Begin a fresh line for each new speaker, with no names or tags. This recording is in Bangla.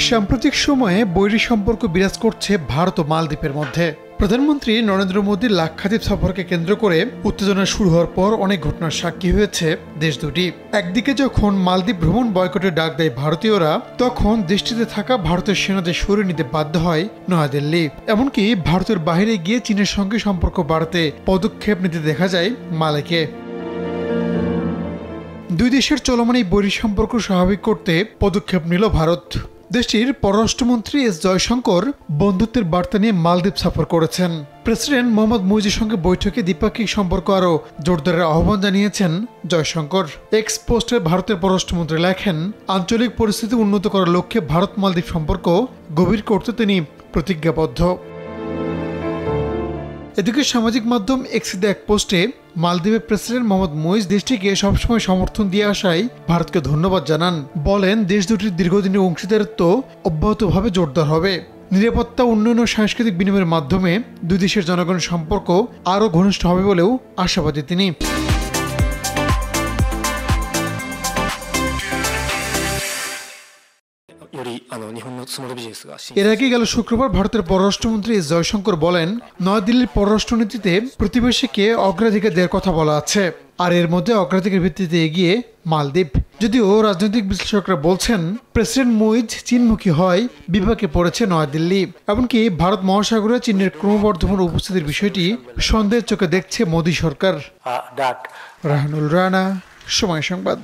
সাম্প্রতিক সময়ে বৈরী সম্পর্ক বিরাজ করছে ভারত ও মালদ্বীপের মধ্যে। প্রধানমন্ত্রী নরেন্দ্র মোদীর লাক্ষাদ্বীপ সফরকে কেন্দ্র করে উত্তেজনা শুরু হওয়ার পর অনেক ঘটনার সাক্ষী হয়েছে দেশ দুটি। একদিকে যখন মালদ্বীপ ভ্রমণ বয়কটের ডাক দেয় ভারতীয়রা, তখন দেশটিতে থাকা ভারতের সেনাদের সরিয়ে নিতে বাধ্য হয় নয়াদিল্লি। এমনকি ভারতের বাইরে গিয়ে চীনের সঙ্গে সম্পর্ক বাড়াতে পদক্ষেপ নিতে দেখা যায় মালেকে। দুই দেশের চলমান এই বৈরী সম্পর্ক স্বাভাবিক করতে পদক্ষেপ নিল ভারত। দেশটির পররাষ্ট্রমন্ত্রী এস জয়শঙ্কর বন্ধুত্বের বার্তা নিয়ে মালদ্বীপ সফর করেছেন। প্রেসিডেন্ট মোহাম্মদ মুইজির সঙ্গে বৈঠকে দ্বিপাক্ষিক সম্পর্ক আরও জোরদারের আহ্বান জানিয়েছেন জয়শঙ্কর। এক্স পোস্টে ভারতের পররাষ্ট্রমন্ত্রী লেখেন, আঞ্চলিক পরিস্থিতি উন্নত করার লক্ষ্যে ভারত মালদ্বীপ সম্পর্ক গভীর করতে তিনি প্রতিজ্ঞাবদ্ধ। এদিকে সামাজিক মাধ্যম এক্সে এক পোস্টে মালদ্বীপের প্রেসিডেন্ট মোহাম্মদ মুইজ দেশটিকে সবসময় সমর্থন দিয়ে আসায় ভারতকে ধন্যবাদ জানান। বলেন, দেশ দুটির দীর্ঘদিনের অংশীদারিত্ব অব্যাহতভাবে জোরদার হবে। নিরাপত্তা, উন্নয়ন ও সাংস্কৃতিক বিনিময়ের মাধ্যমে দুই দেশের জনগণের সম্পর্ক আরও ঘনিষ্ঠ হবে বলেও আশাবাদী তিনি। এর আগে গেল শুক্রবার ভারতের পররাষ্ট্রমন্ত্রী এস জয়শঙ্কর বলেন, নয়াদিল্লির পররাষ্ট্রনীতিতে প্রতিবেশীকে অগ্রাধিকার দেওয়ার কথা বলা আছে, আর এর মধ্যে অগ্রাধিকার ভিত্তিতে এগিয়ে মালদ্বীপ। যদিও রাজনৈতিক বিশ্লেষকরা বলছেন, প্রেসিডেন্ট মুইজ চীনমুখী হয় বিপাকে পড়েছে নয়াদিল্লি। এমনকি ভারত মহাসাগরে চীনের ক্রমবর্ধমান উপস্থিতির বিষয়টি সন্দেহের চোখে দেখছে মোদী সরকার। রাহানুল রানা, সময় সংবাদ।